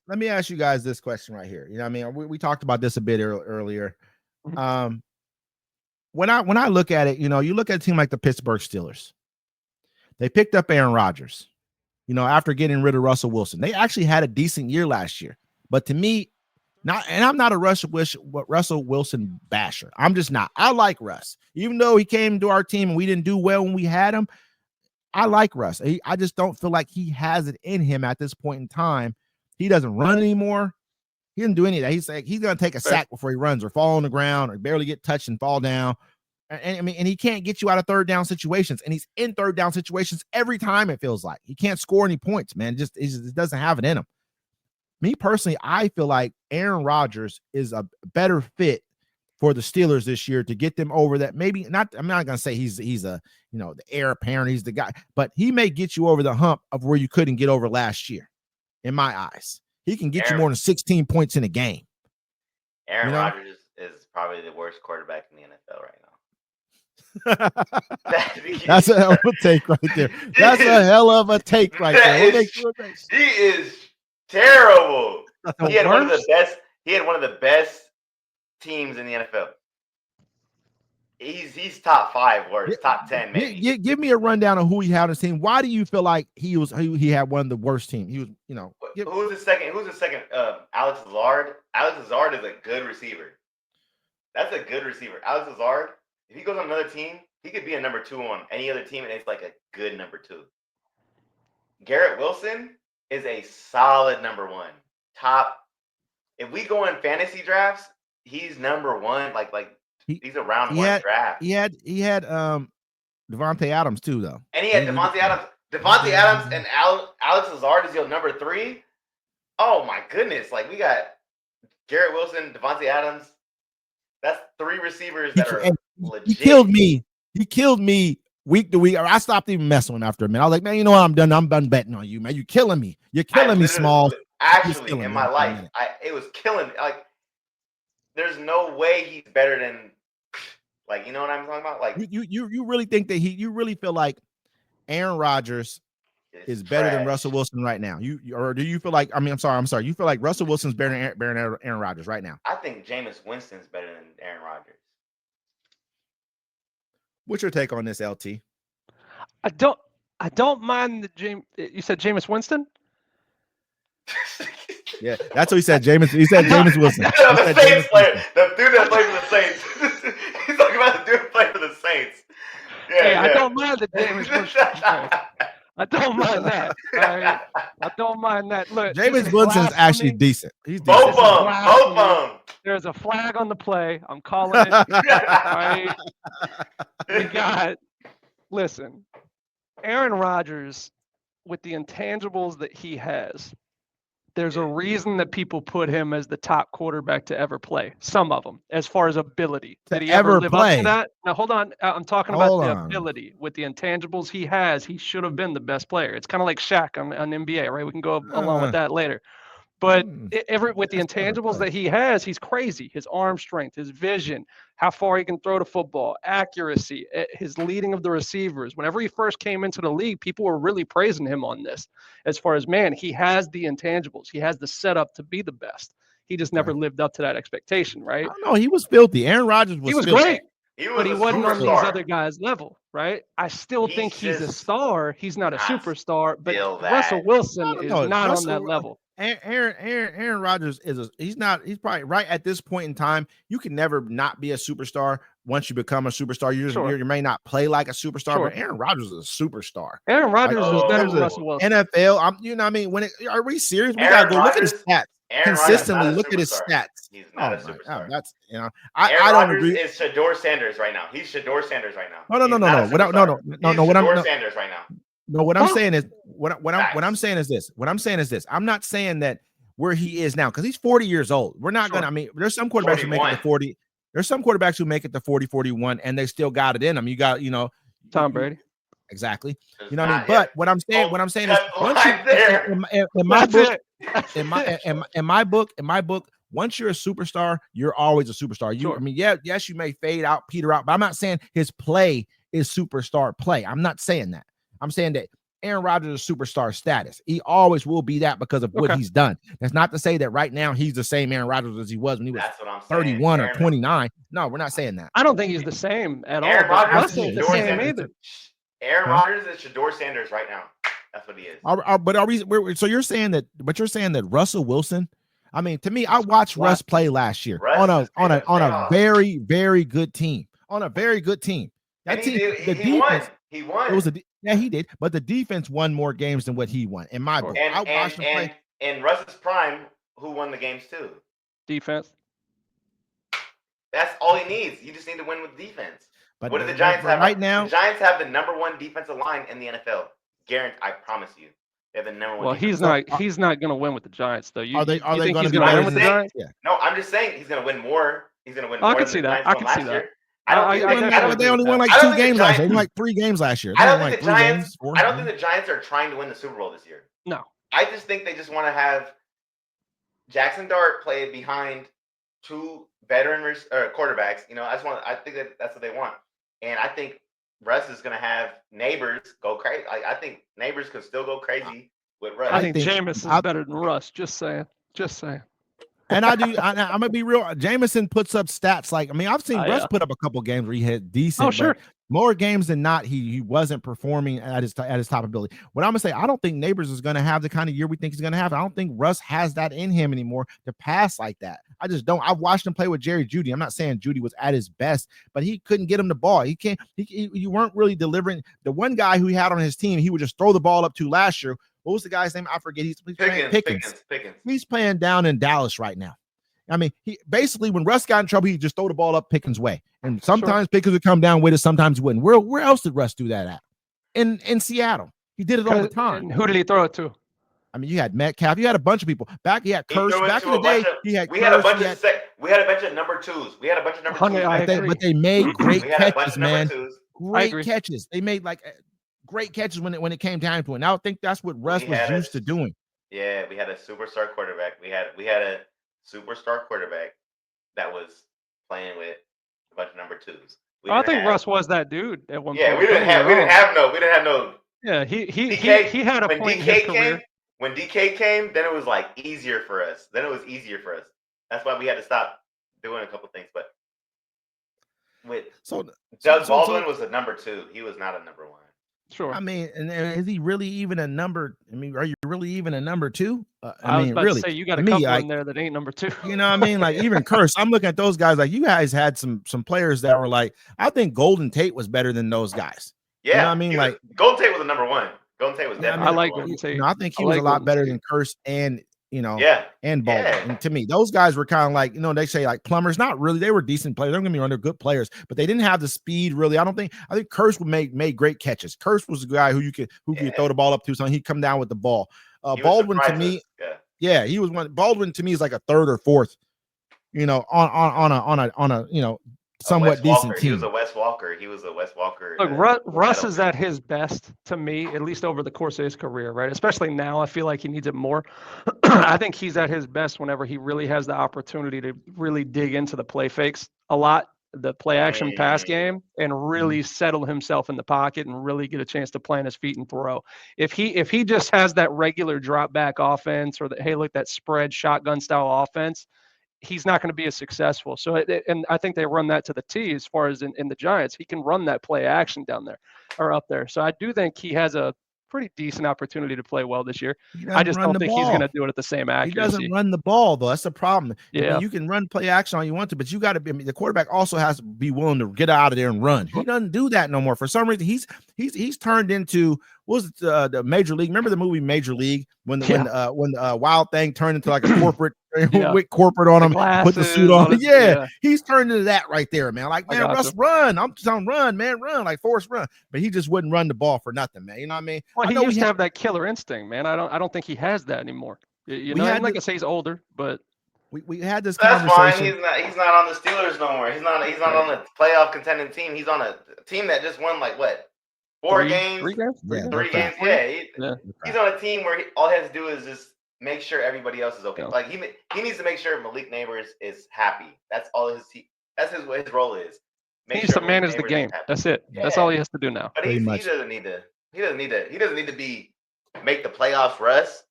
let me ask you guys this question right here. You know, what I mean, we talked about this a bit earlier. When I look at it, you know, you look at a team like the Pittsburgh Steelers. They picked up Aaron Rodgers, you know, after getting rid of Russell Wilson. They actually had a decent year last year. But to me, I'm not a Russell Wilson basher. I'm just not. I like Russ. Even though he came to our team and we didn't do well when we had him, I like Russ. I just don't feel like he has it in him at this point in time. He doesn't run anymore. He didn't do any of that. He's like, he's going to take a sack before he runs or fall on the ground or barely get touched and fall down. And I mean, and he can't get you out of third down situations. And he's in third down situations every time, it feels like. He can't score any points, man. It just doesn't have it in him. Me personally, I feel like Aaron Rodgers is a better fit for the Steelers this year to get them over that. Maybe not. I'm not going to say he's a, you know, the heir apparent. He's the guy, but he may get you over the hump of where you couldn't get over last year. In my eyes, he can get you more than 16 points in a game. Aaron Rodgers is probably the worst quarterback in the NFL right now. That's a hell of a take right there. That's a hell of a take right there. He is terrible. He had one of the best teams in the NFL. He's top 5 worst, top 10 maybe. Give me a rundown of who he had on his team. Why do you feel like he had one of the worst teams? He was, you know. Who's the second? Alex Lazard. Alex Lazard is a good receiver. That's a good receiver. Alex Lazard. If he goes on another team, he could be a number 2 on any other team, and it's like a good number 2. Garrett Wilson is a solid number 1. Top. If we go in fantasy drafts, he's number 1. He's a round 1 draft. He had Devontae Adams too, though. And he had Devontae Adams. Devontae Adams and Alex Lazard is your number 3. Oh my goodness! Like we got Garrett Wilson, Devontae Adams. That's 3 receivers that are legit. He killed me. He killed me week to week. I stopped even messing with him after a minute. I was like, man, you know what? I'm done betting on you, man. You're killing me. You're killing me, Small. Actually, in my life, it was killing me. Like, there's no way he's better than, like, you know what I'm talking about? Like, you really think that you really feel like Aaron Rodgers is better than Russell Wilson right now? Or do you feel like, I'm sorry. You feel like Russell Wilson's better than Aaron Rodgers right now? I think Jameis Winston's better than Aaron Rodgers. What's your take on this, LT? I don't mind you said Jameis Winston? Yeah, that's what he said. He said Jameis Wilson. The Saints player. The dude that plays for the Saints. He's talking about the dude that plays for the Saints. Yeah. I don't mind the Jameis Winston. I don't mind that. Right? I don't mind that. Look, Jameis Winston's actually decent. He's decent. Both of them. There's a flag on the play. I'm calling it. Right? Listen, Aaron Rodgers, with the intangibles that he has, there's a reason that people put him as the top quarterback to ever play. Some of them, as far as ability. Did he ever live up to that? Now, hold on. I'm talking about the ability. With the intangibles he has, he should have been the best player. It's kind of like Shaq on NBA, right? We can go along with that later. But with the intangibles that he has, he's crazy. His arm strength, his vision, how far he can throw the football, accuracy, his leading of the receivers. Whenever he first came into the league, people were really praising him on this. As far as, man, he has the intangibles. He has the setup to be the best. He just never lived up to that expectation, right? No, he was filthy. Aaron Rodgers was filthy. Great. But he wasn't on these other guys' level, right? I still think he's a star. He's not a superstar, but Russell Wilson is not on that level. Aaron Rodgers he's probably right at this point in time. You can never not be a superstar once you become a superstar. You may not play like a superstar, but Aaron Rodgers is a superstar. Aaron Rodgers is better than Russell Wilson. NFL, you know what I mean? Are we serious? We gotta go look at his stats. Consistently look at his stats. He's not a superstar. That's I don't agree. Is Shador Sanders right now? He's Shador Sanders right now. No. Sanders right now. No, what I'm saying is what I'm saying is this. I'm not saying that where he is now, because he's 40 years old. We're not gonna. I mean, there's some quarterbacks 41. Who make it to 40. There's some quarterbacks who make it to 40, 41, and they still got it in them. You got, Tom Brady. Exactly. You know what I mean? But what I'm saying is, once in my book, once you're a superstar, you're always a superstar. I mean, yes, you may fade out, peter out, but I'm not saying his play is superstar play. I'm not saying that. I'm saying that Aaron Rodgers is superstar status. He always will be that because of what he's done. That's not to say that right now he's the same Aaron Rodgers as he was when he was 31 or 29. No, we're not saying that. I don't think he's the same at all. Aaron Rodgers is is the same either. Aaron Rodgers is Shador Sanders right now. That's what he is. But are we? So you're saying that? But you're saying that Russell Wilson. I mean, to me, I watched Russ play last year on a very, very good team. On a very good team. That team, the defense. He won. It was he did, but the defense won more games than what he won. In my book, I watched him play. In Russ's prime, who won the games too? Defense. That's all he needs. You just need to win with defense. But what do the Giants have right now? The Giants have the #1 defensive line in the NFL. Guarantee, I promise you. They have the #1. Well, he's not going to win with the Giants though. Are they going to be better with the Giants? Yeah. No, I'm just saying he's going to win more. He's going to win more. I can see that. I can see that. They only won like 2 games last year. They won like 3 games last year. I don't think the Giants are trying to win the Super Bowl this year. No. I just think they just want to have Jackson Dart play behind 2 veteran quarterbacks. I think that's what they want. And I think Russ is going to have Neighbors go crazy. I think Neighbors could still go crazy with Russ. I think Jameis is better than Russ. Just saying. And I'm going to be real. Jamison puts up stats like, I've seen Russ put up a couple games where he had decent. Oh, sure. More games than not, he wasn't performing at his top ability. What I'm going to say, I don't think Neighbors is going to have the kind of year we think he's going to have. I don't think Russ has that in him anymore to pass like that. I just don't. I've watched him play with Jerry Jeudy. I'm not saying Jeudy was at his best, but he couldn't get him the ball. You weren't really delivering. The one guy who he had on his team, he would just throw the ball up to last year. What was the guy's name? I forget. He's playing Pickens. He's playing down in Dallas right now. He basically, when Russ got in trouble, he just throw the ball up Pickens' way. And sometimes Pickens would come down with it, sometimes he wouldn't. Where else did Russ do that at? In Seattle. He did it all the time. And who did he throw it to? You had Metcalf. You had a bunch of people. He had Curse. Back in the day, we had a bunch of #2s. We had a bunch of number 2s. But they made great catches, man. Great catches. They made great catches when it came down to it. And I think that's what Russ was used to doing. Yeah, we had a superstar quarterback. We had a superstar quarterback that was playing with a bunch of number 2s. I think Russ was that dude at one point. Yeah, we didn't have no. Yeah, he had a point in his career. When DK came, then it was easier for us. That's why we had to stop doing a couple things. But Doug Baldwin was a number 2. He was not a number 1. Sure. And is he really even a number? Are you really even a number 2? I was about to say you got a couple in there that ain't number 2. You know what I mean? Even Curse. I'm looking at those guys. You guys had some players that were I think Golden Tate was better than those guys. Yeah. You know what I mean? Golden Tate was a number 1. Golden Tate was definitely. I like Golden Tate. I think he was a lot better than Curse and and Baldwin. Yeah. And to me, those guys were kind of they say plumbers. Not really. They were decent players. They're going to be under good players, but they didn't have the speed really. I think Curse would made great catches. Curse was the guy who you could throw the ball up to, so he'd come down with the ball. Baldwin to me, he was one. Baldwin to me is like a 3rd or 4th, on a somewhat decent team. He was a Wes Walker. Look, Russ is at his best to me, at least over the course of his career, right? Especially now, I feel like he needs it more. I think he's at his best whenever he really has the opportunity to really dig into the play fakes a lot, the play action pass game, and really settle himself in the pocket and really get a chance to plant his feet and throw. If he just has that regular drop back offense or that spread shotgun style offense, he's not going to be as successful. So, and I think they run that to the T as far as in the Giants. He can run that play action down there or up there. So I do think he has a pretty decent opportunity to play well this year. I just don't think he's going to do it at the same accuracy. He doesn't run the ball, though. That's the problem. Yeah. You can run play action all you want to, but you got to be, the quarterback also has to be willing to get out of there and run. He doesn't do that no more. For some reason, he's turned into, what was it, the Major League? Remember the movie Major League when Wild Thing turned into like a corporate with corporate on him, put the suit on. He's turned into that right there, man. Russ, run. I'm telling run, man, run, like Forrest run. But he just wouldn't run the ball for nothing, man. You know what I mean? Well, he used to have that killer instinct, man. I don't think he has that anymore. I'm not gonna say he's older, but we had this conversation. That's fine. He's not on the Steelers no more. He's not on a playoff contending team. He's on a team that just won 4 games? 3 games? 3 games. Yeah. He's on a team where all he has to do is just make sure everybody else is okay. He needs to make sure Malik Neighbors is happy. That's all his role is. He needs to manage the game. That's it. Yeah. That's all he has to do now. But he doesn't need to He doesn't need to. He doesn't need to be make the playoffs for us.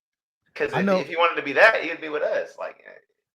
Because I know. if he wanted to be that, he would be with us. Like